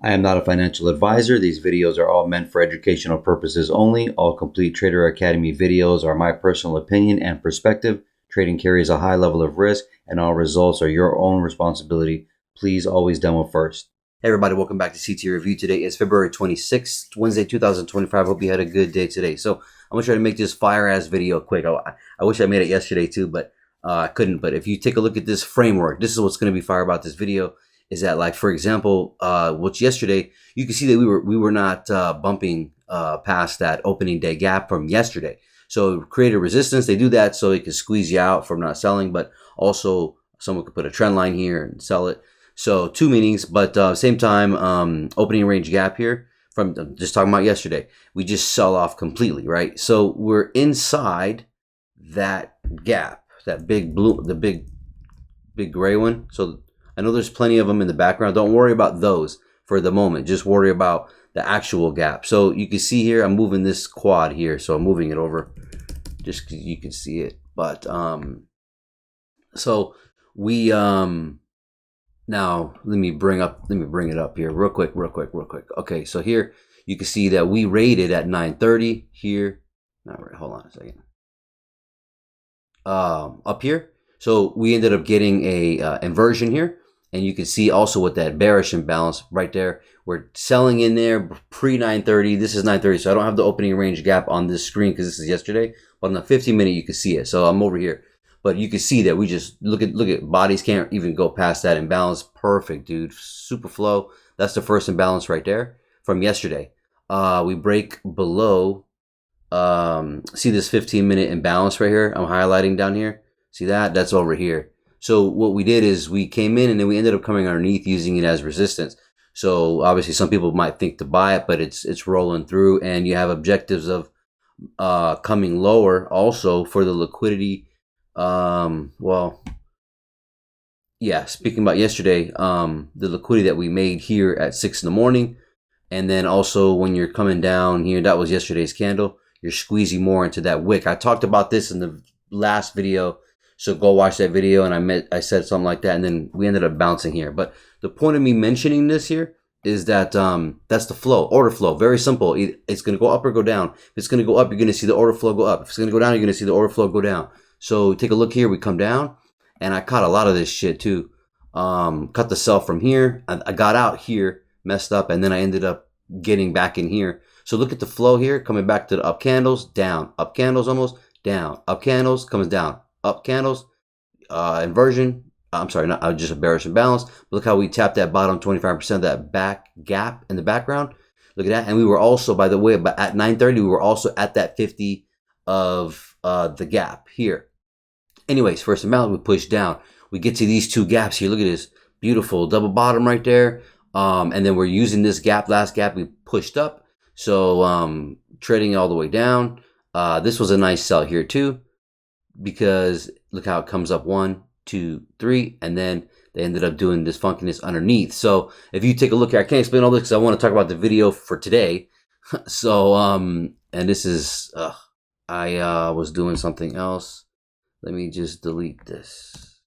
I am not a financial advisor. These videos are all meant for educational purposes only. All Complete Trader Academy videos are my personal opinion and perspective. Trading carries a high level of risk, and all results are your own responsibility. Please always demo first. Hey everybody, welcome back to CT Review. Today is February 26th, Wednesday, 2025. Hope you had a good day today. So I'm going to try to make this fire-ass video quick. I wish I made it yesterday too, but I couldn't. But if you take a look at this framework, this is what's going to be fire about this video. Is that, like, for example, which yesterday, you can see that we were not bumping past that opening day gap from yesterday. So create a resistance. They do that so it can squeeze you out from not selling, but also someone could put a trend line here and sell it. So two meanings, but same time, opening range gap here from just talking about yesterday. We just sell off completely, right? So we're inside that gap, that big blue, the big gray one. So I know there's plenty of them in the background. Don't worry about those for the moment. Just worry about the actual gap. So you can see here, I'm moving this quad here. So I'm moving it over just because you can see it. But so we now let me bring it up here real quick. Okay, so here you can see that we rated at 930 here. All right, hold on a second. Up here. So we ended up getting a inversion here. And you can see also with that bearish imbalance right there, we're selling in there pre 930. This is 930, so I don't have the opening range gap on this screen because this is yesterday. But on the 15-minute, you can see it. So I'm over here, but you can see that we just look at bodies can't even go past that imbalance. Perfect, dude. Super flow. That's the first imbalance right there from yesterday. We break below. See this 15-minute imbalance right here? I'm highlighting down here. See that? That's over here. So what we did is we came in and then we ended up coming underneath using it as resistance. So obviously some people might think to buy it, but it's rolling through, and you have objectives of coming lower also for the liquidity. Well, yeah, speaking about yesterday, the liquidity that we made here at 6 in the morning, and then also when you're coming down here, that was yesterday's candle, you're squeezing more into that wick. I talked about this in the last video. So go watch that video, and I said something like that, and then we ended up bouncing here. But the point of me mentioning this here is that that's the flow, order flow. Very simple. It's going to go up or go down. If it's going to go up, you're going to see the order flow go up. If it's going to go down, you're going to see the order flow go down. So take a look here. We come down, and I caught a lot of this shit too. Cut the sell from here. I got out here, messed up, and then I ended up getting back in here. So look at the flow here, coming back to the up candles, down, up candles almost, down, up candles, comes down. Up candles, inversion. I'm sorry, not just a bearish imbalance. But look how we tapped that bottom 25% of that back gap in the background. Look at that. And we were also, by the way, but at 930, we were also at that 50 of the gap here. Anyways, first imbalance, we push down. We get to these two gaps here. Look at this beautiful double bottom right there. And then we're using this gap, last gap, we pushed up. So trading all the way down. This was a nice sell here too, because look how it comes up 1, 2, 3, and then they ended up doing this funkiness underneath. So if you take a look here, I can't explain all this because I want to talk about the video for today. So and this is I was doing something else. Let me just delete this.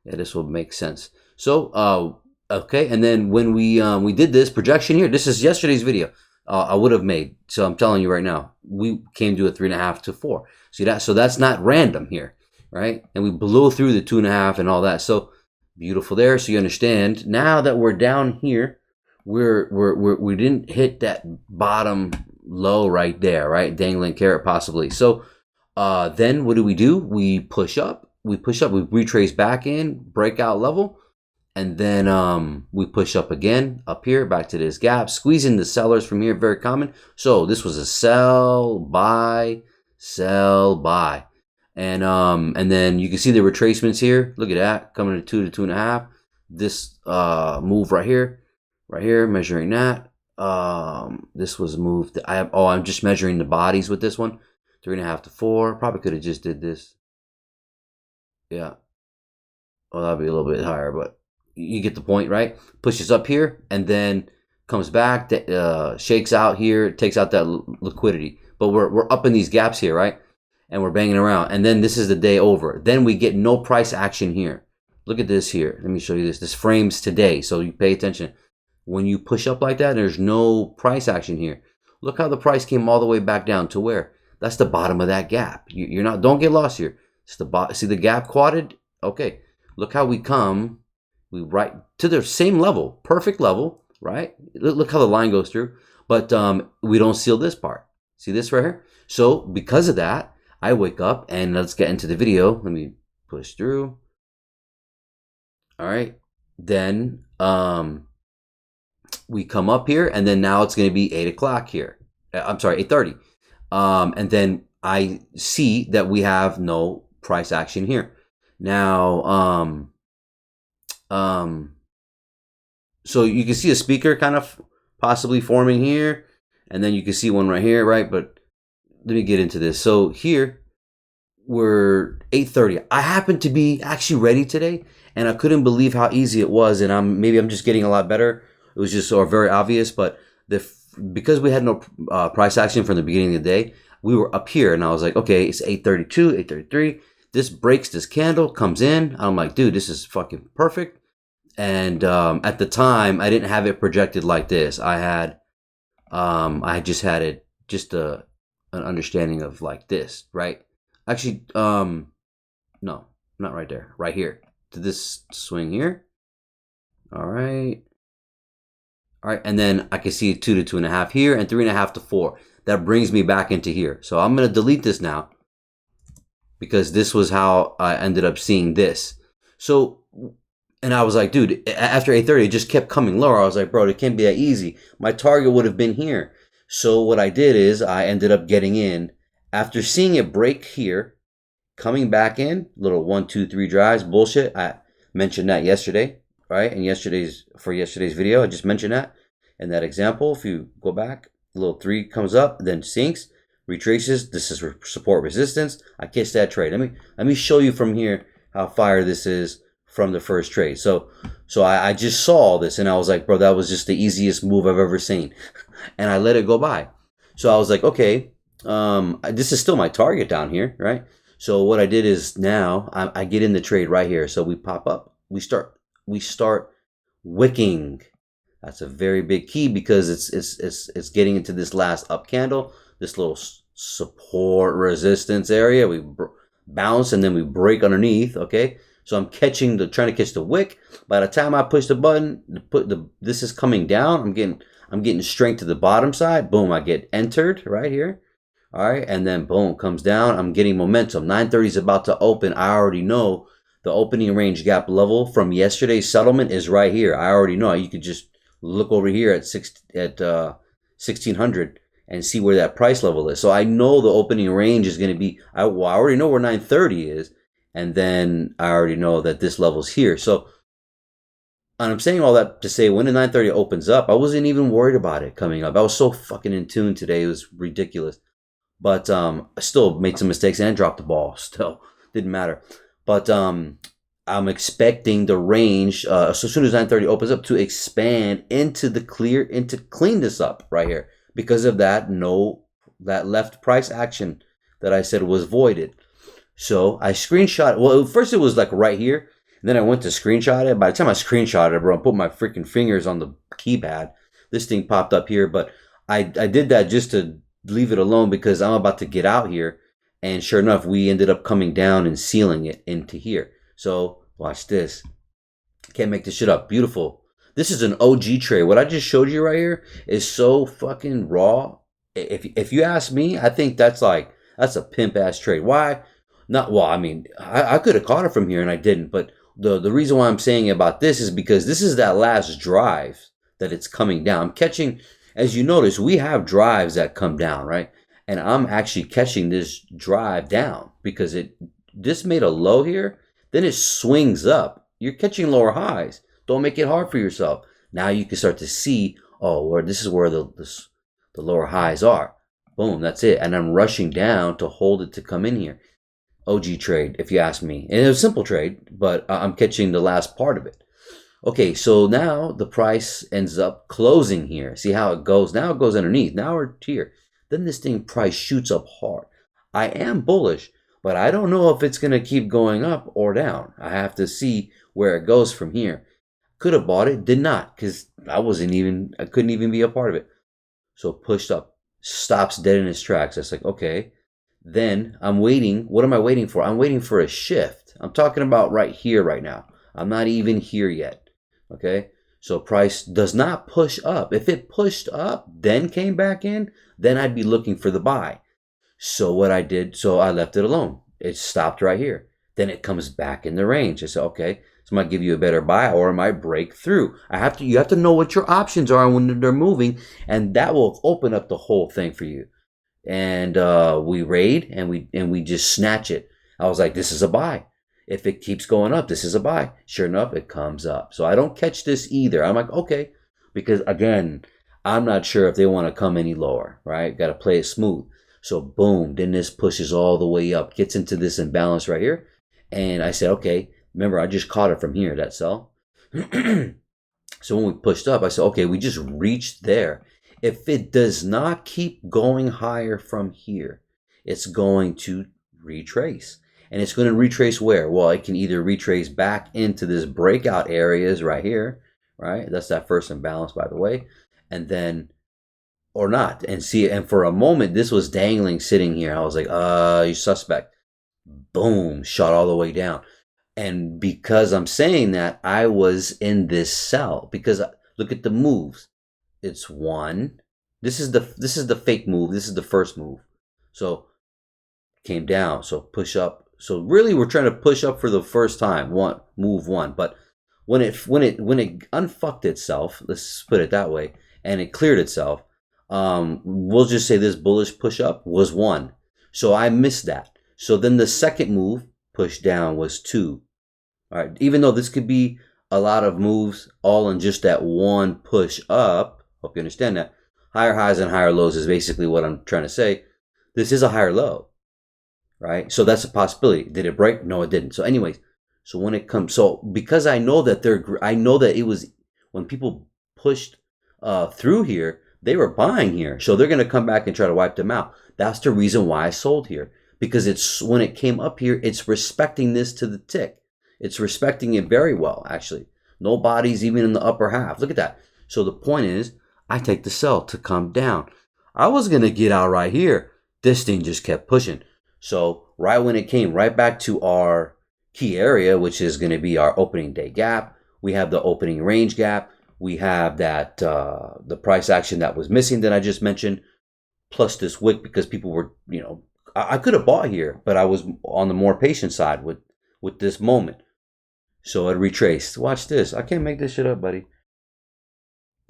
Yeah, this will make sense. So okay, and then when we did this projection here, this is yesterday's video. I would have made. So I'm telling you right now, we came to a 3.5 to 4. See that? So that's not random here, right? And we blew through the 2.5 and all that. So beautiful there. So you understand now that we're down here, we didn't hit that bottom low right there, right? Dangling carrot possibly. So then what do? We push up. We retrace back in, breakout level. And then we push up again, up here, back to this gap, squeezing the sellers from here, very common. So this was a sell, buy, and then you can see the retracements here. Look at that, coming to 2 to 2.5. This move right here, measuring that. This was moved. I'm just measuring the bodies with this one, 3.5 to 4. Probably could have just did this. Yeah, well, that'd be a little bit higher, but you get the point, right? Pushes up here and then comes back, shakes out here, takes out that liquidity. But we're up in these gaps here, right? And we're banging around. And then this is the day over. Then we get no price action here. Look at this here. Let me show you this. This frames today, so you pay attention. When you push up like that, there's no price action here. Look how the price came all the way back down to where? That's the bottom of that gap. You're not, don't get lost here. It's the see the gap quadded? Okay. Look how we come. We right to the same level, perfect level, right? Look how the line goes through, but we don't seal this part. See this right here? So because of that, I wake up and let's get into the video. Let me push through. All right. Then we come up here, and then now it's going to be 8 o'clock here. I'm sorry, 8:30. And then I see that we have no price action here. Now, so you can see a speaker kind of possibly forming here, and then you can see one right here, right? But let me get into this. So here we're 8:30. I happen to be actually ready today, and I couldn't believe how easy it was. And maybe I'm just getting a lot better. It was just very obvious, but because we had no price action from the beginning of the day, we were up here, and I was like, okay, it's 8:32, 8:33. This breaks this candle, comes in. I'm like, dude, this is fucking perfect. And at the time, I didn't have it projected like this. I just had it just an understanding of like this, right? Actually, no, not right there, right here. To this swing here. All right. All right, and then I can see 2 to 2.5 here, and 3.5 to 4. That brings me back into here. So I'm gonna delete this now, because this was how I ended up seeing this. So, and I was like, dude, after 8:30, it just kept coming lower. I was like, bro, it can't be that easy. My target would have been here. So what I did is I ended up getting in after seeing it break here, coming back in, little 1, 2, 3 drives, bullshit. I mentioned that yesterday, right? And yesterday's video, I just mentioned that. And that example, if you go back, little 3 comes up, then sinks, retraces. This is support resistance. I kissed that trade. Let me show you from here how fire this is from the first trade. So I just saw this, and I was like, bro, that was just the easiest move I've ever seen. And I let it go by. So I was like, okay, this is still my target down here, right? So what I did is now I get in the trade right here. So we pop up, we start wicking. That's a very big key, because it's getting into this last up candle, this little support resistance area. We bounce, and then we break underneath. Okay, so I'm trying to catch the wick. By the time I push the button, this is coming down. I'm getting strength to the bottom side. Boom, I get entered right here. All right, and then boom, comes down. I'm getting momentum. 9:30 is about to open. I already know the opening range gap level from yesterday's settlement is right here. I already know. You could just look over here at 1600 and see where that price level is. So I know the opening range is going to be. I already know where 9:30 is, and then I already know that this level's here. So, and I'm saying all that to say, when the 9:30 opens up, I wasn't even worried about it coming up. I was so fucking in tune today. It was ridiculous. But I still made some mistakes and dropped the ball. Still didn't matter. But I'm expecting the range, so as soon as 9:30 opens up, to expand into clean this up right here, because of that left price action that I said was voided. So I screenshot. Well, first it was like right here, and then I went to screenshot it. By the time I screenshot it, bro, I put my freaking fingers on the keypad. This thing popped up here, but I did that just to leave it alone, because I'm about to get out here, and sure enough, we ended up coming down and sealing it into here. So watch this. Can't make this shit up. Beautiful. This is an OG trade. What I just showed you right here is so fucking raw. If you ask me, I think that's a pimp ass trade. Why? Not well. I mean, I could have caught it from here and I didn't. But the reason why I'm saying about this is because this is that last drive that it's coming down. I'm catching. As you notice, we have drives that come down, right? And I'm actually catching this drive down, because this made a low here, then it swings up. You're catching lower highs. Don't make it hard for yourself. Now you can start to see, this is where the lower highs are. Boom, that's it. And I'm rushing down to hold it to come in here. OG trade, if you ask me. And it was a simple trade, but I'm catching the last part of it. Okay, so now the price ends up closing here. See how it goes? Now it goes underneath. Now we're here. Then this thing price shoots up hard. I am bullish, but I don't know if it's going to keep going up or down. I have to see where it goes from here. Could have bought it, did not, because I couldn't even be a part of it. So pushed up, stops dead in his tracks. I was like, okay. Then I'm waiting. What am I waiting for? I'm waiting for a shift. I'm talking about right here, right now. I'm not even here yet. Okay. So price does not push up. If it pushed up, then came back in, then I'd be looking for the buy. So what I did, so I left it alone. It stopped right here. Then it comes back in the range. I said, okay, so I might give you a better buy or it might break through. You have to know what your options are when they're moving, and that will open up the whole thing for you. And we raid and we just snatch it. I was like, this is a buy. If it keeps going up, this is a buy. Sure enough, it comes up. So I don't catch this either. I'm like, okay, because again, I'm not sure if they want to come any lower, right? Got to play it smooth. So boom, then this pushes all the way up, gets into this imbalance right here. And I said, okay, remember, I just caught it from here, that sell. So when we pushed up, I said, okay, we just reached there. If it does not keep going higher from here, it's going to retrace. And it's going to retrace where? Well, it can either retrace back into this breakout areas right here, right? That's that first imbalance, by the way. And then, or not, and see it. And for a moment, this was dangling, sitting here. I was like, you suspect. Boom, shot all the way down. And because I'm saying that, I was in this sell. Because look at the moves. It's one. This is the fake move. This is the first move. So came down. So push up. So really, we're trying to push up for the first time. Move one. But when it unfucked itself, let's put it that way, and it cleared itself, we'll just say this bullish push up was one. So I missed that. So then the second move, push down, was two. All right. Even though this could be a lot of moves all in just that one push up, hope you understand that. Higher highs and higher lows is basically what I'm trying to say. This is a higher low, right? So that's a possibility. Did it break? No, it didn't. So anyways, so when it comes, so because I know that it was when people pushed through here, they were buying here. So they're going to come back and try to wipe them out. That's the reason why I sold here, because it's when it came up here, it's respecting this to the tick. It's respecting it very well, actually. No bodies even in the upper half. Look at that. So the point is, I take the sell to come down. I was going to get out right here. This thing just kept pushing. So right when it came right back to our key area, which is going to be our opening day gap, we have the opening range gap. We have that the price action that was missing that I just mentioned, plus this wick, because people were, I could have bought here, but I was on the more patient side with this moment. So it retraced. Watch this. I can't make this shit up, buddy.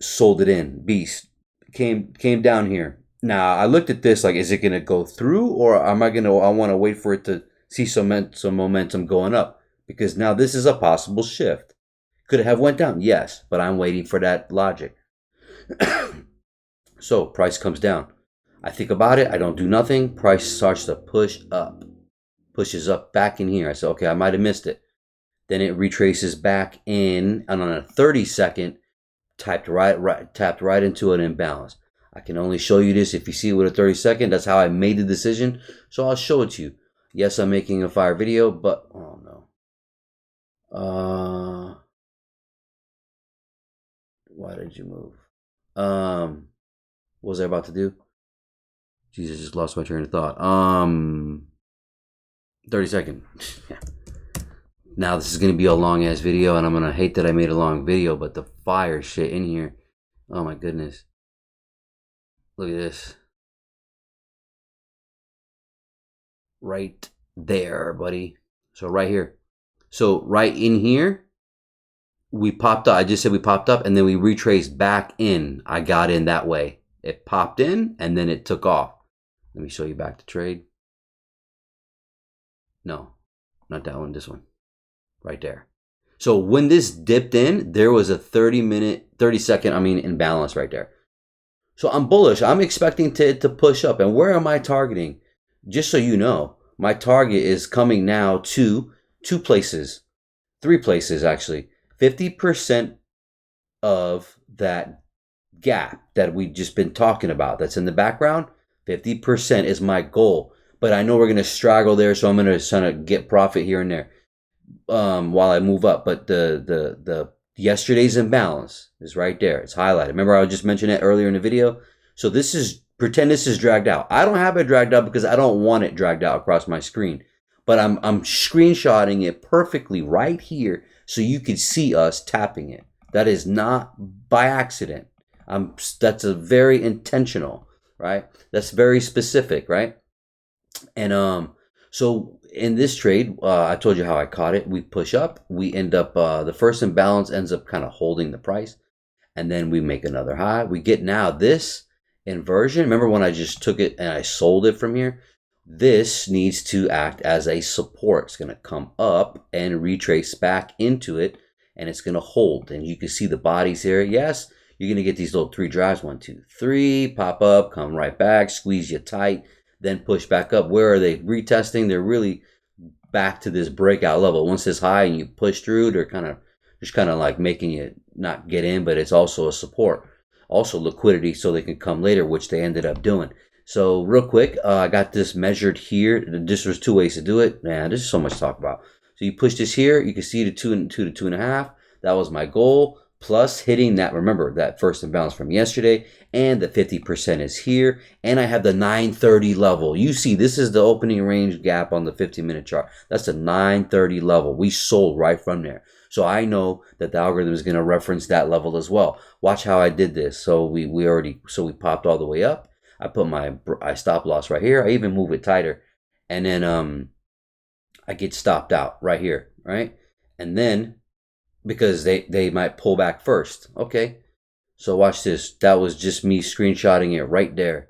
Sold it in. Beast. Came down here. Now, I looked at this like, is it going to go through, or I want to wait for it to see some momentum going up? Because now this is a possible shift. Could it have went down? Yes, but I'm waiting for that logic. So price comes down. I think about it. I don't do nothing. Price starts to push up. Pushes up back in here. I said, okay, I might have missed it. Then it retraces back in, and on a 30-second, tapped right into an imbalance. I can only show you this if you see it with a 30-second. That's how I made the decision. So I'll show it to you. Yes, I'm making a fire video, but oh no. Why did you move? What was I about to do? Jesus, just lost my train of thought. 30-second. Now this is gonna be a long ass video, and I'm gonna hate that I made a long video, but the fire shit in here. Oh my goodness. Look at this. Right there, buddy. So right here. So right in here, we popped up. I just said we popped up, and then we retraced back in. I got in that way. It popped in, and then it took off. Let me show you back to trade. No, not that one, this one. Right there. So when this dipped in, there was a 30-second, imbalance right there. So I'm bullish. I'm expecting it to push up. And where am I targeting? Just so you know, my target is coming now to three places actually. 50% of that gap that we've just been talking about that's in the background, 50% is my goal. But I know we're going to straggle there, so I'm going to get profit here and there while I move up. But the Yesterday's imbalance is right there. It's highlighted. Remember I just mentioned it earlier in the video? So this is, pretend this is dragged out. I don't have it dragged out because I don't want it dragged out across my screen. But I'm screenshotting it perfectly right here so you can see us tapping it. That is not by accident. That's a very intentional, right? That's very specific, right? And so in this trade, I told you how I caught it. We push up, we end up the first imbalance ends up kind of holding the price, and then we make another high. We get now this inversion. Remember when I just took it and I sold it from here? This needs to act as a support. It's going to come up and retrace back into it, and it's going to hold. And you can see the bodies here. Yes, you're going to get these little 3 drives. 1, 2, 3, pop up, come right back, squeeze you tight, then push back up. Where are they retesting? They're really back to this breakout level. Once it's high and you push through, they're kind of like making you not get in, but it's also a support. Also liquidity so they can come later, which they ended up doing. So real quick, I got this measured here. This was 2 ways to do it. Man, there's so much to talk about. So you push this here, you can see the 2 to 2.5. That was my goal. Plus hitting that, remember, that first imbalance from yesterday, and the 50% is here, and I have the 930 level. You see, this is the opening range gap on the 15-minute chart. That's the 930 level. We sold right from there. So I know that the algorithm is going to reference that level as well. Watch how I did this. So we popped all the way up. I put my stop loss right here. I even move it tighter, and then I get stopped out right here, right? And then because they might pull back first. Okay, so watch this. That was just me screenshotting it right there.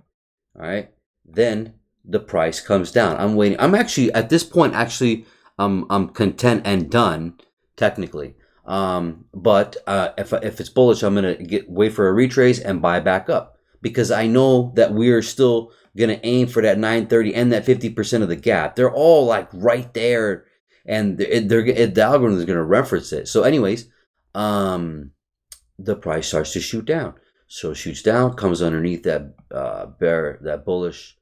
All right, then the price comes down. I'm waiting. I'm actually at this point I'm content and done technically. But if it's bullish, I'm gonna wait for a retrace and buy back up, because I know that we're still gonna aim for that 930 and that 50% of the gap. They're all like right there, and the algorithm is gonna reference it. So, anyways, the price starts to shoot down. So it shoots down, comes underneath that that bullish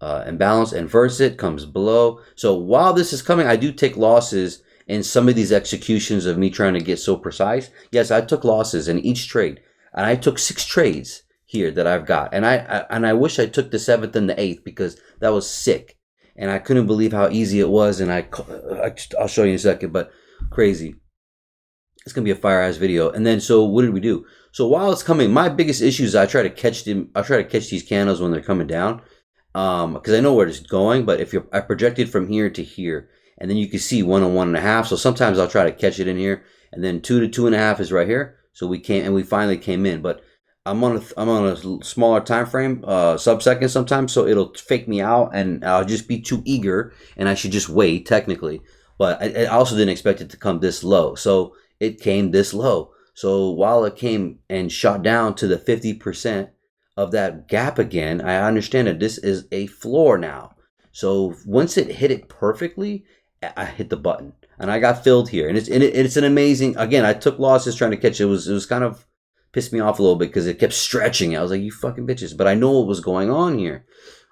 imbalance, inverts it, comes below. So while this is coming, I do take losses in some of these executions of me trying to get so precise. Yes, I took losses in each trade, and I took 6 trades here that I've got, and I wish I took the 7th and the 8th, because that was sick, and I couldn't believe how easy it was. And I'll show you in a second, but crazy. It's gonna be a fire ass video. And then, so what did we do? So while it's coming, my biggest issue is I try to catch these candles when they're coming down, because I know where it's going. But if I projected from here to here, and then you can see 1 and 1.5. So sometimes I'll try to catch it in here, and then 2 to 2.5 is right here. So we finally came in. But I'm on a smaller time frame, sub-second sometimes, so it'll fake me out, and I'll just be too eager, and I should just wait technically. But I also didn't expect it to come this low, so it came this low. So while it came and shot down to the 50% of that gap again, I understand that this is a floor now. So once it hit it perfectly, I hit the button, and I got filled here, and it's an amazing. Again, I took losses trying to catch it. It was kind of pissed me off a little bit because it kept stretching. I was like, you fucking bitches. But I know what was going on here.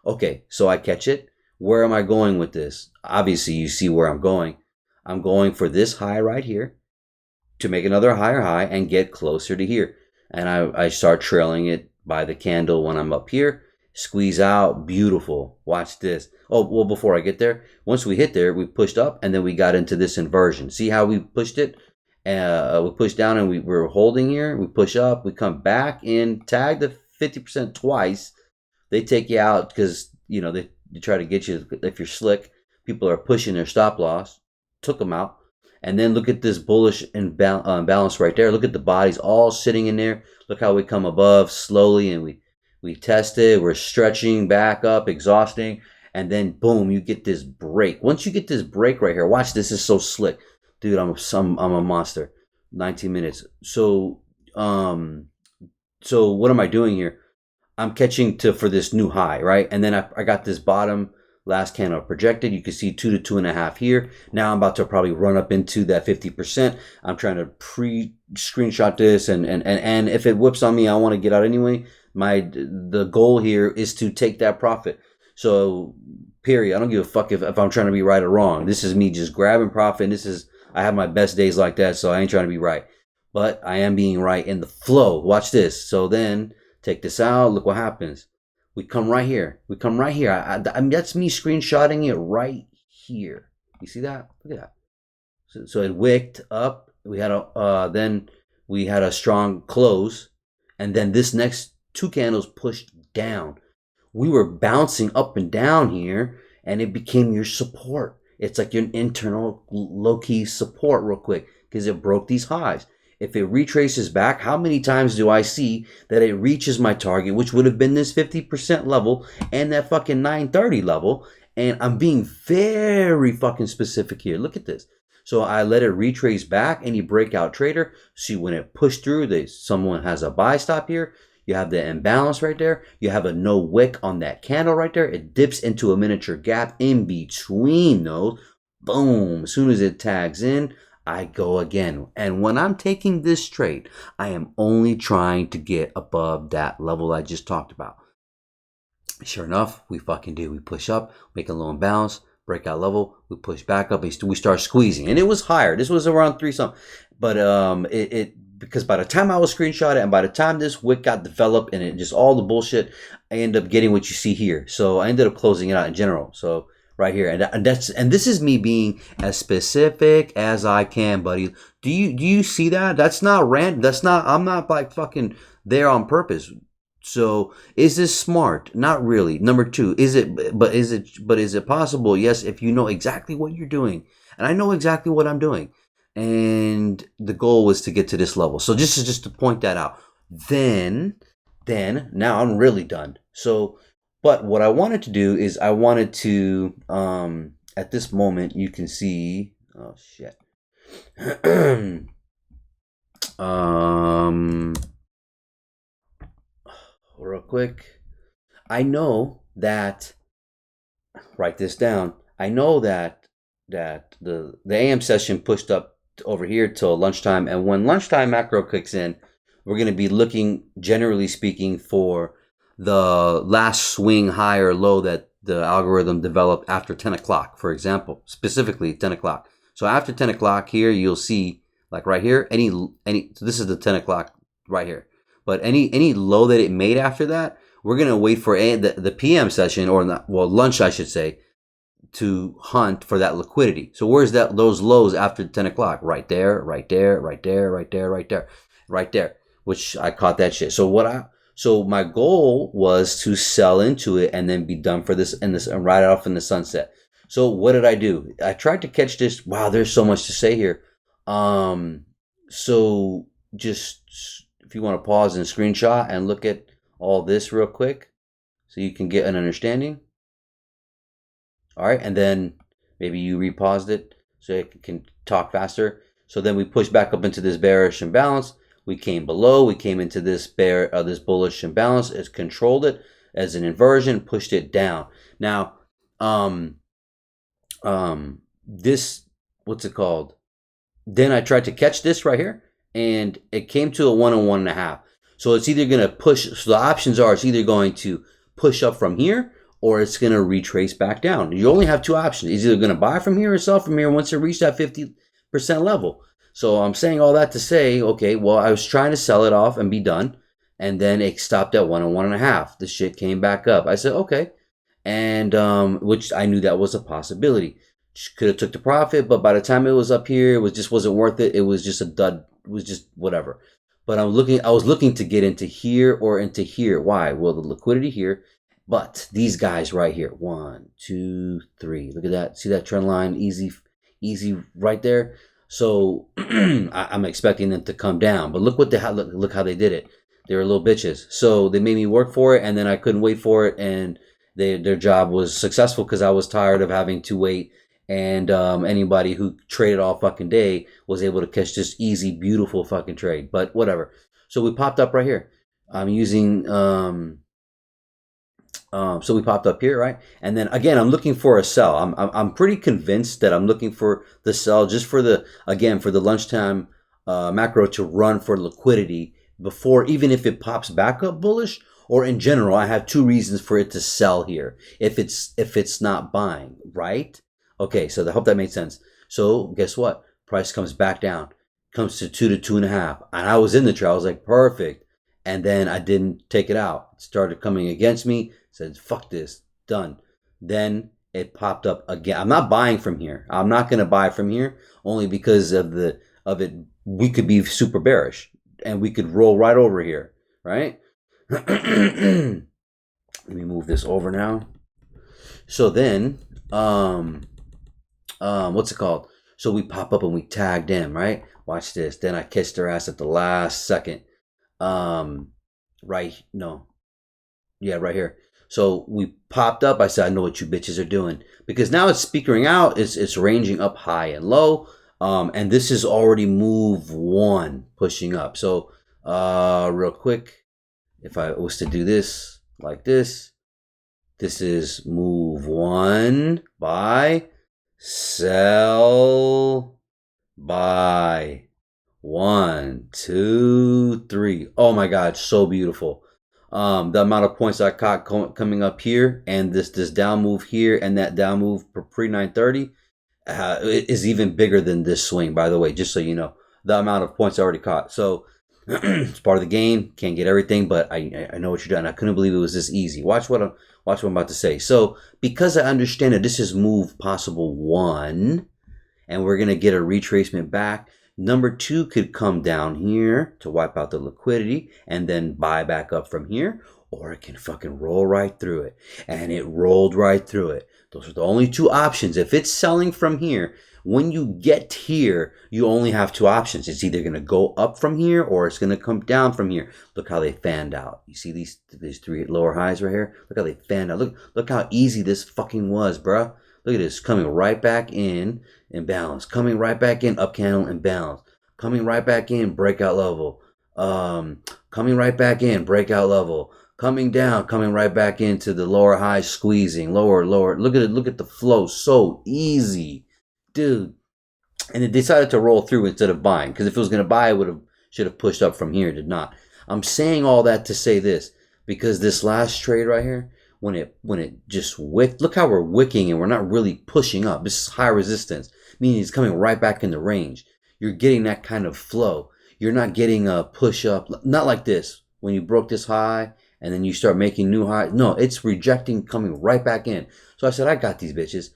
Okay, so I catch it. Where am I going with this? Obviously, you see where I'm going. I'm going for this high right here to make another higher high and get closer to here. And I start trailing it by the candle when I'm up here. Squeeze out. Beautiful. Watch this. Oh, well, before I get there, once we hit there, we pushed up, and then we got into this inversion. See how we pushed it? We push down, and we're holding here. We push up, we come back in, tag the 50% twice. They take you out because they try to get you. If you're slick, people are pushing their stop loss. Took them out, and then look at this bullish imbalance right there. Look at the bodies all sitting in there. Look how we come above slowly, and we test it. We're stretching back up, exhausting, and then boom, you get this break. Once you get this break right here, watch this. Is so slick. Dude, I'm a monster. 19 minutes. So what am I doing here? I'm catching for this new high, right? And then I got this bottom last candle projected. You can see 2 to 2.5 here. Now I'm about to probably run up into that 50%. I'm trying to screenshot this, and if it whips on me, I want to get out anyway. The goal here is to take that profit. So period. I don't give a fuck if I'm trying to be right or wrong. This is me just grabbing profit. And I have my best days like that, so I ain't trying to be right. but I am being right in the flow. Watch this. So then take this out. Look what happens. We come right here. We come right here. I mean, that's me screenshotting it right here. You see that? Look at that. So it wicked up. We had then we had a strong close, and then this next two candles pushed down. We were bouncing up and down here, and it became your support. It's like your internal low-key support real quick because it broke these highs. If it retraces back, how many times do I see that it reaches my target, which would have been this 50% level and that fucking 930 level? And I'm being very fucking specific here. Look at this. So I let it retrace back, any breakout trader. See, when it pushed through, someone has a buy stop here. You have the imbalance right there. You have a no wick on that candle right there. It dips into a miniature gap in between those. Boom. As soon as it tags in, I go again. And when I'm taking this trade, I am only trying to get above that level I just talked about. Sure enough, we fucking do. We push up, make a low imbalance, breakout level, we push back up, we start squeezing. And it was higher. This was around 3 something. But because by the time I was screenshotted and by the time this wick got developed and it just all the bullshit, I ended up getting what you see here. So I ended up closing it out in general. So right here, and this is me being as specific as I can, buddy. Do you see that? That's not random. That's not. I'm not like fucking there on purpose. So is this smart? Not really. Number two, is it possible? Yes, if you know exactly what you're doing, and I know exactly what I'm doing, and the goal was to get to this level. So just to point that out. Then now I'm really done. So. But what I wanted to do is I wanted to, at this moment, you can see, oh shit. Real quick. I know that, write this down. I know that the AM session pushed up over here till lunchtime. And when lunchtime macro kicks in, we're going to be looking, generally speaking, for the last swing high or low that the algorithm developed after 10 o'clock, for example, specifically 10 o'clock. So after 10 o'clock here, you'll see like right here, so this is the 10 o'clock right here. But any low that it made after that, we're going to wait for the PM session or not, well, lunch, I should say, to hunt for that liquidity. So where's those lows after 10 o'clock? Right there, right there, right there, right there, right there, right there, which I caught that shit. So my goal was to sell into it and then be done for this and ride it off in the sunset. So what did I do? I tried to catch this. Wow, there's so much to say here. So just if you want to pause and screenshot and look at all this real quick so you can get an understanding. All right, and then maybe you repaused it so it can talk faster. So then we push back up into this bearish imbalance. We came below. We came into this this bullish imbalance. It's controlled it as an inversion, pushed it down. Now, this, what's it called? Then I tried to catch this right here, and it came to a 1 and 1.5. So it's either going to push. So the options are it's either going to push up from here or it's going to retrace back down. You only have two options. It's either going to buy from here or sell from here once it reached that 50% level. So I'm saying all that to say, okay, well, I was trying to sell it off and be done. And then it stopped at 1 and 1.5. The shit came back up. I said, okay. And, which I knew that was a possibility. Could have took the profit, but by the time it was up here, it just wasn't worth it. It was just a dud. It was just whatever. But I was looking to get into here or into here. Why? Well, the liquidity here. But these guys right here, 1, 2, 3. Look at that. See that trend line? Easy right there. So I'm expecting them to come down, but look how they did it. They were little bitches. So they made me work for it, and then I couldn't wait for it, and their job was successful because I was tired of having to wait. And anybody who traded all fucking day was able to catch this easy, beautiful fucking trade. But whatever. So we popped up right here. I'm using so we popped up here, right? And then again, I'm looking for a sell. I'm pretty convinced that I'm looking for the sell just for the lunchtime macro to run for liquidity before, even if it pops back up bullish, or in general, I have two reasons for it to sell here if it's not buying, right? Okay, so I hope that made sense. So guess what? Price comes back down. comes to 2 to 2.5, and I was in the trade. I was like, perfect. And then I didn't take it out. It started coming against me. Said, fuck this, done. Then it popped up again. I'm not buying from here. I'm not going to buy from here only because of it. We could be super bearish and we could roll right over here, right? Let me move this over now. So then, what's it called? So we pop up and we tagged in, right? Watch this. Then I kissed their ass at the last second. Right, no, yeah, right here. So we popped up. I said, I know what you bitches are doing, because now it's speakering out. It's ranging up high and low. And this is already move one pushing up. So, real quick, if I was to do this like this, this is move one, buy, sell, buy. 1, 2, 3. Oh my God, so beautiful. The amount of points I caught coming up here, and this down move here, and that down move for pre 930 is even bigger than this swing. By the way, just so you know, the amount of points I already caught. So it's part of the game. Can't get everything, but I know what you're doing. I couldn't believe it was this easy. Watch what I'm about to say. So because I understand that this is move possible 1, and we're gonna get a retracement back. Number 2 could come down here to wipe out the liquidity and then buy back up from here, or it can fucking roll right through it. And it rolled right through it. Those are the only 2 options. If it's selling from here, when you get here, you only have 2 options. It's either going to go up from here or it's going to come down from here. Look how they fanned out. You see these 3 lower highs right here? Look how they fanned out. Look how easy this fucking was, bruh. Look at this, coming right back in balance, coming right back in, up candle and balance, coming right back in, breakout level, coming right back in, breakout level, coming down, coming right back into the lower high, squeezing, lower. Look at it, look at the flow, so easy, dude. And it decided to roll through instead of buying, because if it was going to buy, it should have pushed up from here. It did not. I'm saying all that to say this, because this last trade right here, when it just wicked, look how we're wicking and we're not really pushing up. This is high resistance, meaning it's coming right back in the range. You're getting that kind of flow. You're not getting a push up, not like this. When you broke this high and then you start making new highs. No, it's rejecting, coming right back in. So I said, I got these bitches.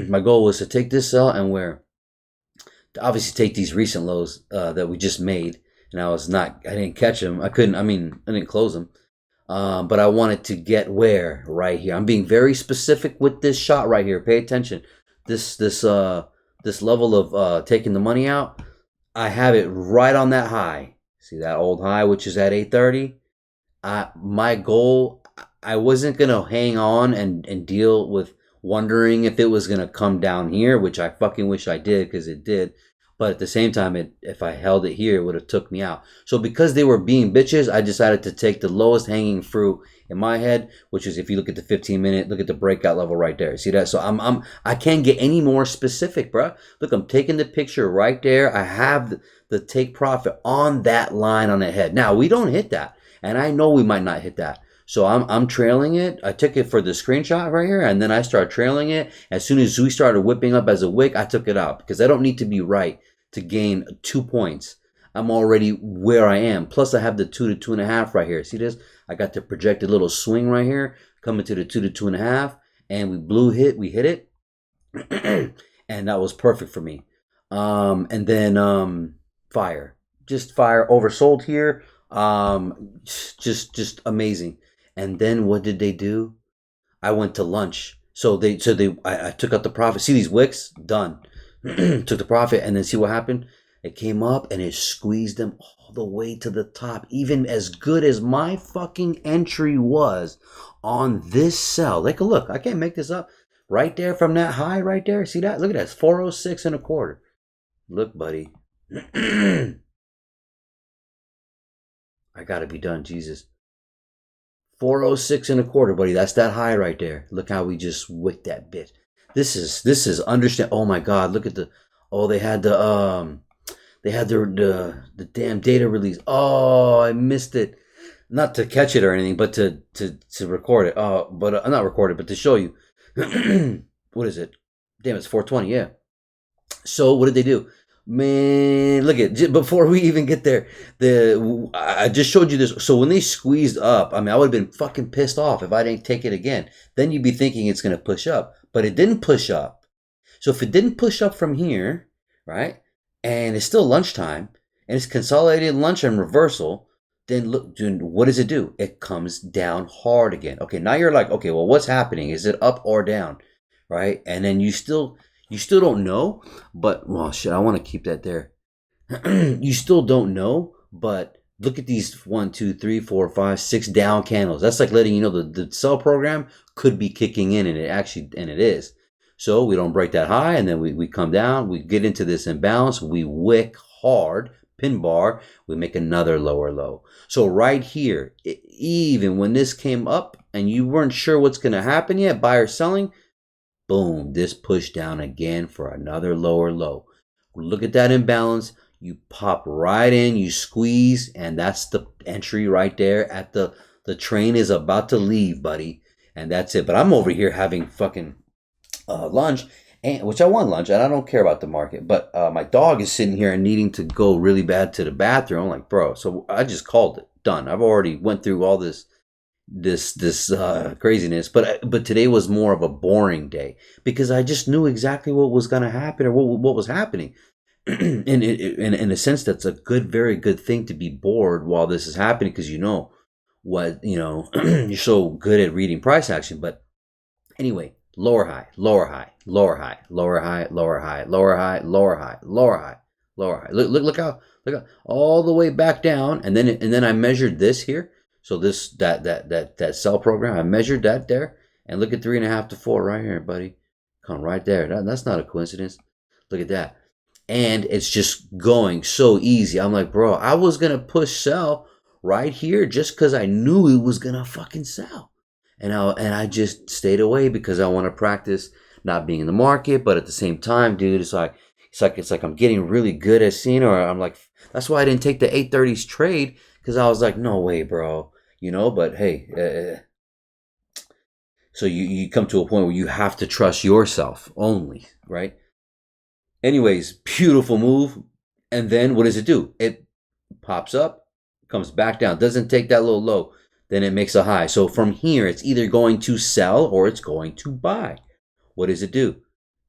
My goal was to take this sell and to obviously take these recent lows that we just made. And I didn't catch them. I didn't close them. But I wanted to get where right here. I'm being very specific with this shot right here. Pay attention. This level of taking the money out, I have it right on that high. See that old high, which is at 830. My goal, I wasn't gonna hang on and deal with wondering if it was gonna come down here, which I fucking wish I did, because it did. But at the same time, if I held it here, it would have took me out. So because they were being bitches, I decided to take the lowest hanging fruit in my head, which is, if you look at the 15-minute, look at the breakout level right there. See that? So I can't get any more specific, bro. Look, I'm taking the picture right there. I have the take profit on that line on the head. Now we don't hit that, and I know we might not hit that. So I'm trailing it. I took it for the screenshot right here, and then I started trailing it. As soon as we started whipping up as a wick, I took it out, because I don't need to be right to gain 2 points. I'm already where I am. Plus I have the 2 to 2.5 right here. See this? I got the projected little swing right here coming to the 2 to 2.5, and we hit it. And that was perfect for me. And then fire. Just fire, oversold here. Just amazing. And then what did they do? I went to lunch. I took out the profit. See these wicks? Done. Took the profit, and then see what happened? It came up and it squeezed them all the way to the top. Even as good as my fucking entry was on this sell. Take a look. I can't make this up. Right there from that high right there. See that? Look at that. It's 406 and a quarter. Look, buddy. I gotta be done, Jesus. 406 and a quarter, buddy. That's that high right there. Look how we just wicked that bitch. This is understand. Oh my God! Look at they had the damn data release. Oh, I missed it. Not to catch it or anything, but to record it. But not record it, but to show you. What is it? Damn, it's 420. Yeah. So what did they do? Man, look at before we even get there, I just showed you this. So when they squeezed up, I mean, I would have been fucking pissed off if I didn't take it again. Then you'd be thinking it's gonna push up, but it didn't push up. So if it didn't push up from here, right, and it's still lunchtime, and it's consolidated lunch and reversal, then look, dude, what does it do? It comes down hard again. Okay, now you're like, okay, well, what's happening? Is it up or down, right? And then you still don't know, but well, shit, I want to keep that there. You still don't know, but look at these 1, 2, 3, 4, 5, 6 down candles. That's like letting you know the sell program could be kicking in, and it is. So we don't break that high, and then we come down, we get into this imbalance, we wick hard, pin bar, we make another lower low. So right here, even when this came up and you weren't sure what's going to happen yet, buyer selling, boom, this pushed down again for another lower low. Look at that imbalance. You pop right in, you squeeze, and that's the entry right there at the train is about to leave, buddy. And that's it. But I'm over here having fucking lunch, which I want lunch, and I don't care about the market. But my dog is sitting here and needing to go really bad to the bathroom. I'm like, bro, so I just called it. Done. I've already went through all this craziness, but today was more of a boring day because I just knew exactly what was going to happen or what was happening. In a sense, that's a very good thing to be bored while this is happening because you're so good at reading price action. But anyway, lower high, lower high, lower high, lower high, lower high, lower high, lower high, lower high, lower high. Look how all the way back down, and then I measured this here. So that sell program, I measured that there, and look at 3.5 to 4 right here, buddy. Come right there. That's not a coincidence. Look at that, and it's just going so easy. I'm like, bro, I was gonna push sell right here just because I knew it was gonna fucking sell, and I just stayed away because I want to practice not being in the market, but at the same time, dude, it's like I'm getting really good at seeing, or I'm like, that's why I didn't take the 830s trade. Because I was like, no way, bro. But hey, so you come to a point where you have to trust yourself only, right? Anyways, beautiful move. And then what does it do? It pops up, comes back down, doesn't take that little low. Then it makes a high. So from here, it's either going to sell or it's going to buy. What does it do?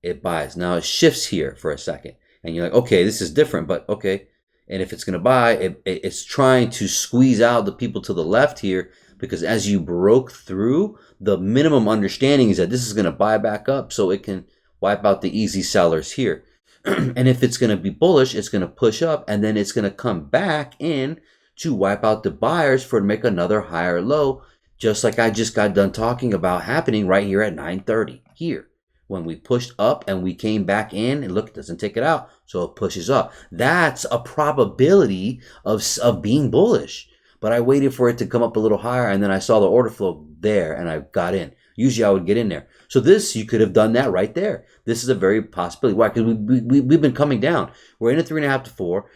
It buys. Now it shifts here for a second. And you're like, okay, this is different, but okay. And if it's going to buy, it's trying to squeeze out the people to the left here because as you broke through, the minimum understanding is that this is going to buy back up so it can wipe out the easy sellers here. And if it's going to be bullish, it's going to push up and then it's going to come back in to wipe out the buyers to make another higher low, just like I just got done talking about happening right here at 9:30 here. When we pushed up and we came back in and look, it doesn't take it out. So it pushes up. That's a probability of being bullish. But I waited for it to come up a little higher and then I saw the order flow there and I got in. Usually I would get in there. So this, you could have done that right there. This is a very possibility. Why? Because we've been coming down. We're in a 3.5 to 4.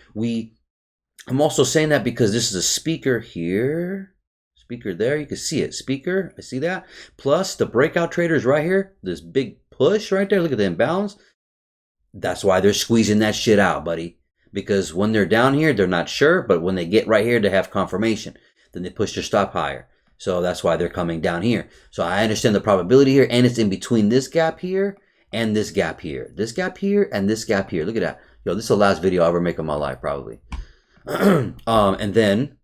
I'm also saying that because this is a speaker here. Speaker there. You can see it. Speaker. I see that. Plus the breakout traders right here. This big push right there. Look at the imbalance. That's why they're squeezing that shit out, buddy. Because when they're down here, they're not sure. But when they get right here, they have confirmation. Then they push their stop higher. So that's why they're coming down here. So I understand the probability here. And it's in between this gap here and this gap here. This gap here and this gap here. Look at that. Yo, this is the last video I'll ever make of my life, probably. And then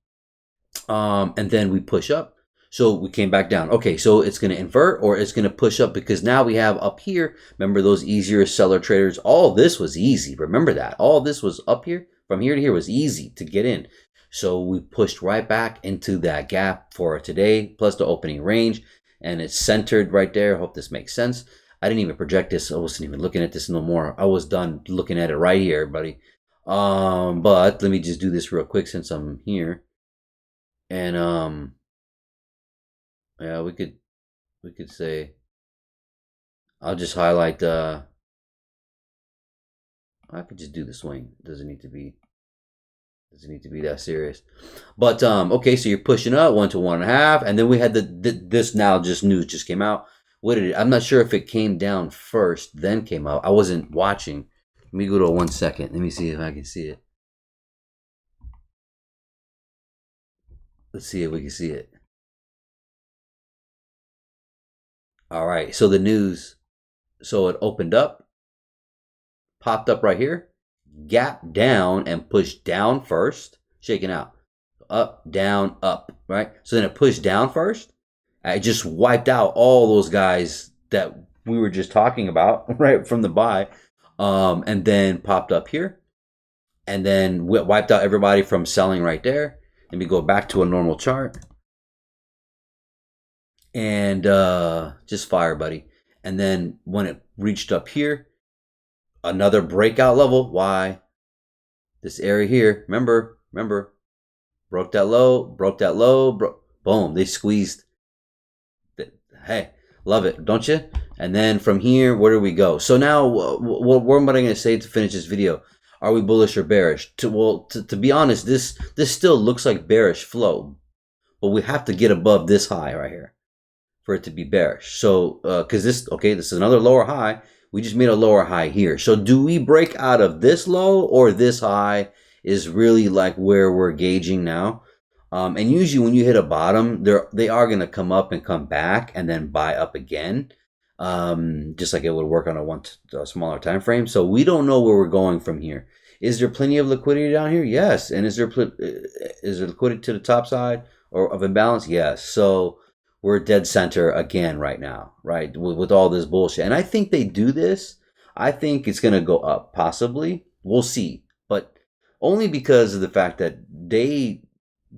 we push up. So we came back down. Okay, so it's going to invert or it's going to push up because now we have up here, remember those easier seller traders? All this was easy. Remember that. All this was up here. From here to here was easy to get in. So we pushed right back into that gap for today, plus the opening range. And it's centered right there. I hope this makes sense. I didn't even project this. I wasn't even looking at this no more. I was done looking at it right here, buddy. But let me just do this real quick since I'm here. And yeah, we could say I'll just highlight I could just do the swing. It doesn't need to be that serious. But okay, so you're pushing up 1 to 1.5, and then we had this now just news just came out. What did it? I'm not sure if it came down first, then came out. I wasn't watching. Let me go to 1 second. Let me see if I can see it. Let's see if we can see it. All right. So the news. So it opened up, popped up right here, gap down and pushed down first, shaking out. Up, down, up, right? So then it pushed down first. It just wiped out all those guys that we were just talking about, right, from the buy, and then popped up here, and then wiped out everybody from selling right there. Let me go back to a normal chart, and just fire, buddy. And then when it reached up here, another breakout level. Why? This area here, remember, broke that low, boom, they squeezed. Hey, love it, don't you? And then from here, where do we go? So now, what am I going to say to finish this video? Are we bullish or bearish? To be honest, this still looks like bearish flow, but we have to get above this high right here for it to be bearish. So, because this is another lower high. We just made a lower high here. So do we break out of this low or this high is really like where we're gauging now. And usually when you hit a bottom, they are going to come up and come back and then buy up again. Just like it would work on a smaller time frame. So we don't know where we're going from here. Is there plenty of liquidity down here? Yes. And is there liquidity to the top side or of imbalance? Yes. So we're dead center again right now, right? With all this bullshit. And I think they do this. I think it's going to go up, possibly. We'll see. But only because of the fact that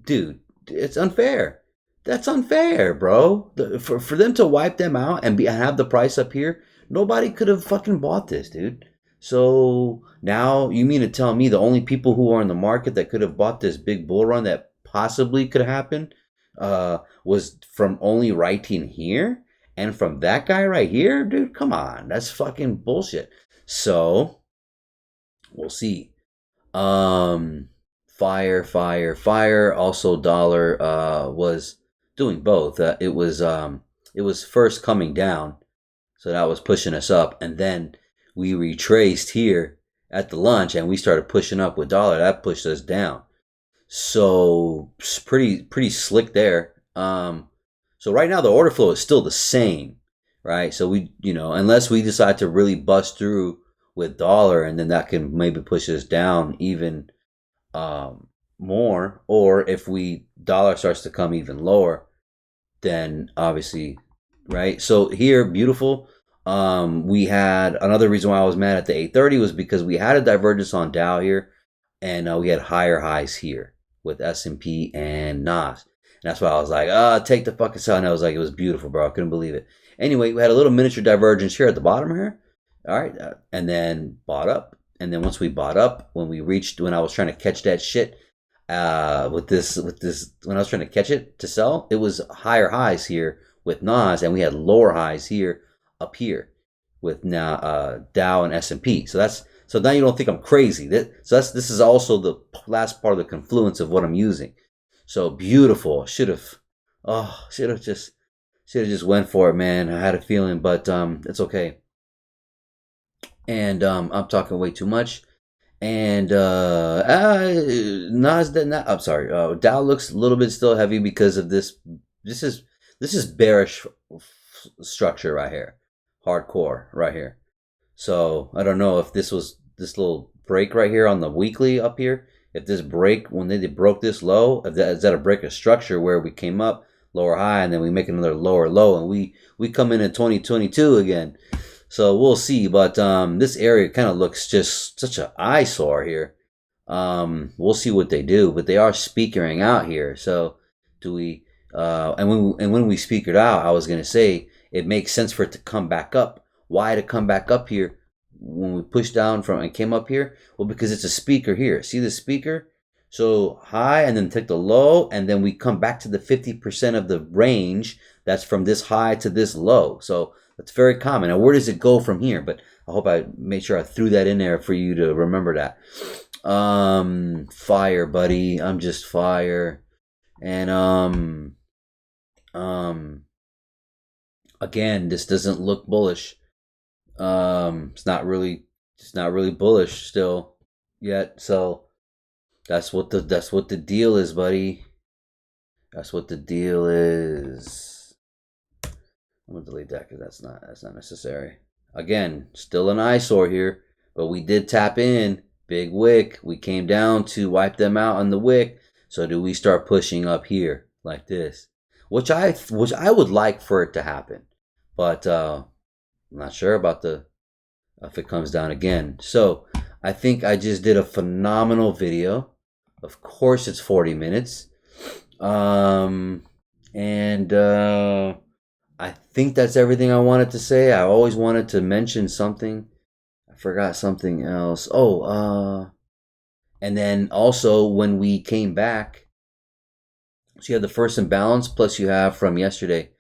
dude, it's unfair. That's unfair, bro. For them to wipe them out and have the price up here, nobody could have fucking bought this, dude. So now you mean to tell me the only people who are in the market that could have bought this big bull run that possibly could happen was from only writing here and from that guy right here, dude? Come on, that's fucking bullshit. So we'll see. Fire. Also, dollar was doing both. It was first coming down, so that was pushing us up, and then we retraced here at the lunch, and we started pushing up with dollar. That pushed us down. So pretty slick there. So right now the order flow is still the same, right? So we, unless we decide to really bust through with dollar, and then that can maybe push us down even more, or if dollar starts to come even lower, then obviously, right? So here, beautiful. We had another reason why I was mad at the 830 was because we had a divergence on Dow here, and we had higher highs here with S&P and NAS. And that's why I was like, take the fucking sell. And I was like, it was beautiful, bro. I couldn't believe it. Anyway, we had a little miniature divergence here at the bottom here. All right. And then bought up. And then once we bought up, when I was trying to catch that shit, with this, when I was trying to catch it to sell, it was higher highs here with NAS, and we had lower highs here, up here, with now Dow and S&P. So now you don't think I'm crazy. This is also the last part of the confluence of what I'm using. So beautiful. Should have just went for it, man. I had a feeling, but it's okay. And I'm talking way too much. And I'm sorry. Dow looks a little bit still heavy because of this. This is bearish structure right here, hardcore right here. So I don't know if this was this little break right here on the weekly up here. If this break, when they broke this low, is that a break of structure where we came up lower high and then we make another lower low and we come in 2022 again. So we'll see. But this area kind of looks just such an eyesore here. We'll see what they do, but they are speakering out here. So do we? And when we speakered out, I was gonna say it makes sense for it to come back up. Why to come back up here when we pushed down from and came up here? Well, because it's a speaker here. See the speaker? So high and then take the low, and then we come back to the 50% of the range that's from this high to this low. So that's very common. Now, where does it go from here? But I hope I made sure I threw that in there for you to remember that. Fire, buddy. I'm just fire. And again, this doesn't look bullish. It's not really It's not really bullish still yet. So that's what the deal is, buddy. That's what the deal is. I'm gonna delete that because that's not necessary. Again, still an eyesore here, but we did tap in. Big wick. We came down to wipe them out on the wick. So do we start pushing up here like this? Which I would like for it to happen, but I'm not sure about the if it comes down again. So I think I just did a phenomenal video. Of course, it's 40 minutes. And I think that's everything I wanted to say. I always wanted to mention something. I forgot something else. And then also when we came back, so you have the first imbalance plus you have from yesterday,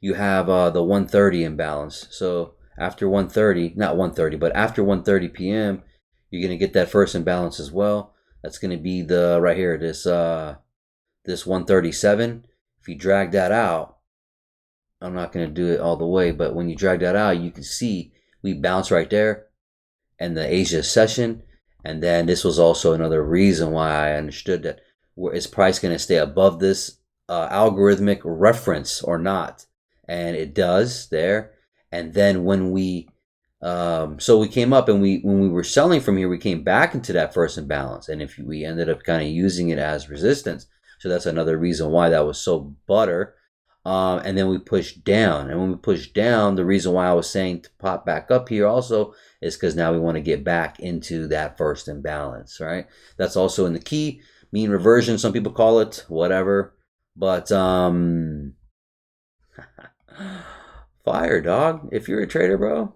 you have the 1:30 imbalance. So after 1:30, not 1:30, but after 1:30 p.m., you're gonna get that first imbalance as well. That's gonna be the right here, this 137. If you drag that out, I'm not gonna do it all the way, but when you drag that out, you can see we bounce right there, and the Asia session, and then this was also another reason why I understood that is price gonna stay above this algorithmic reference or not, and it does there. And then when we so we came up and when we were selling from here, we came back into that first imbalance, and if we ended up kind of using it as resistance. So that's another reason why that was so butter. And then we pushed down, and when we pushed down, the reason why I was saying to pop back up here also is because now we want to get back into that first imbalance, right? That's also in the key mean reversion, some people call it, whatever. But fire, dog. If you're a trader, bro.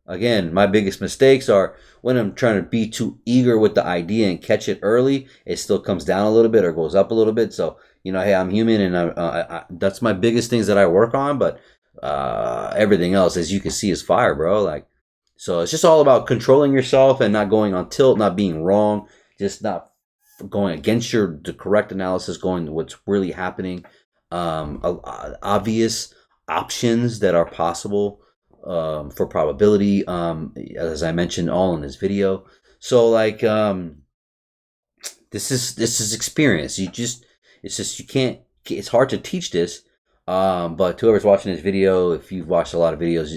Again, my biggest mistakes are when I'm trying to be too eager with the idea and catch it early, it still comes down a little bit or goes up a little bit. So, hey, I'm human, and that's my biggest things that I work on. But everything else, as you can see, is fire, bro. Like, so it's just all about controlling yourself and not going on tilt, not being wrong, just not going against the correct analysis, going to what's really happening. Obvious options that are possible for probability, as I mentioned all in this video. So like this is experience. You can't, it's hard to teach this. But whoever's watching this video, if you've watched a lot of videos,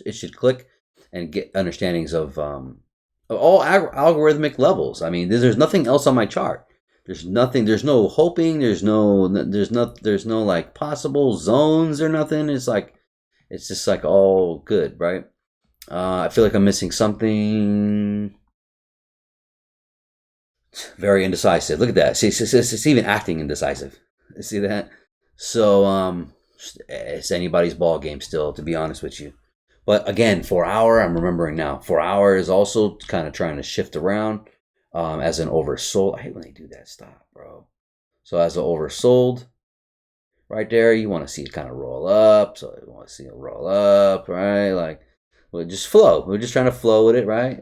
it should click and get understandings of all algorithmic levels. I mean, there's nothing else on my chart. There's nothing. There's no hoping. There's no like possible zones or nothing. It's just like all good, right? I feel like I'm missing something. Very indecisive. Look at that. See, it's even acting indecisive. See that? So it's anybody's ball game still, to be honest with you. But again, 4-hour, I'm remembering now. 4-hour is also kind of trying to shift around as an oversold. I hate when they do that. Stop, bro. So as an oversold, right there, you want to see it kind of roll up. So you want to see it roll up, right? Like, we'll just flow. We're just trying to flow with it, right?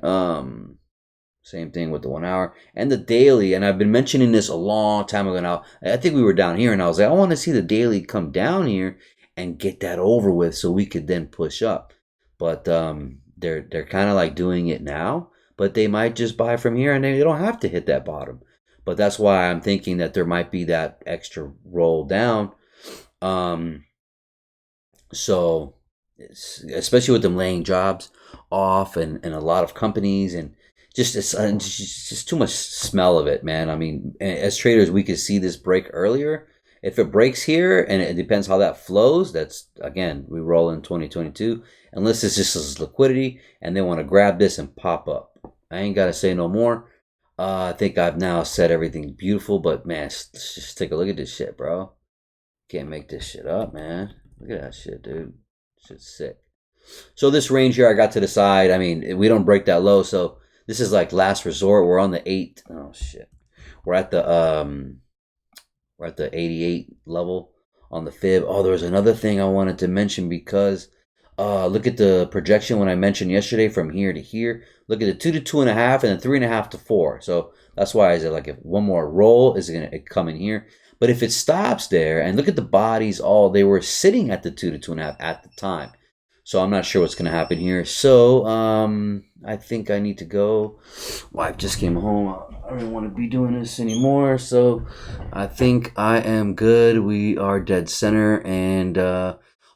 Same thing with the 1 hour and the daily. And I've been mentioning this a long time ago now. I think we were down here and I was like, I want to see the daily come down here and get that over with so we could then push up. But they're kind of like doing it now, but they might just buy from here and they don't have to hit that bottom. But that's why I'm thinking that there might be that extra roll down. So especially with them laying jobs off and a lot of companies, and it's just too much smell of it, man. I mean, as traders, we could see this break earlier. If it breaks here, and it depends how that flows, that's, again, we roll in 2022. Unless it's just as liquidity, and they want to grab this and pop up. I ain't got to say no more. I think I've now said everything beautiful, but, man, let's just take a look at this shit, bro. Can't make this shit up, man. Look at that shit, dude. Shit's sick. So this range here, I got to the side. I mean, we don't break that low, so this is like last resort. We're on the 8. Oh shit. We're at the 88 level on the fib. Oh, there was another thing I wanted to mention because look at the projection when I mentioned yesterday from here to here. Look at the 2 to 2.5 and then 3.5 to 4. So that's why I said, like, if one more roll is gonna come in here. But if it stops there, and look at the bodies, they were sitting at the 2 to 2.5 at the time. So I'm not sure what's going to happen here. So I think I need to go. Wife just came home. I don't want to be doing this anymore. So I think I am good. We are dead center. And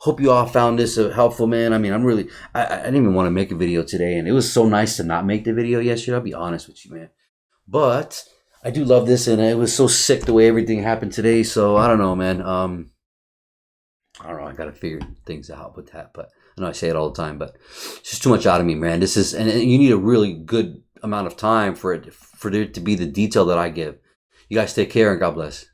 hope you all found this helpful, man. I mean, I didn't even want to make a video today. And it was so nice to not make the video yesterday. I'll be honest with you, man. But I do love this. And it was so sick the way everything happened today. So I don't know, man. I don't know. I got to figure things out with that. But I know I say it all the time, but it's just too much out of me, man. This is, and you need a really good amount of time for it to be the detail that I give. You guys take care and God bless.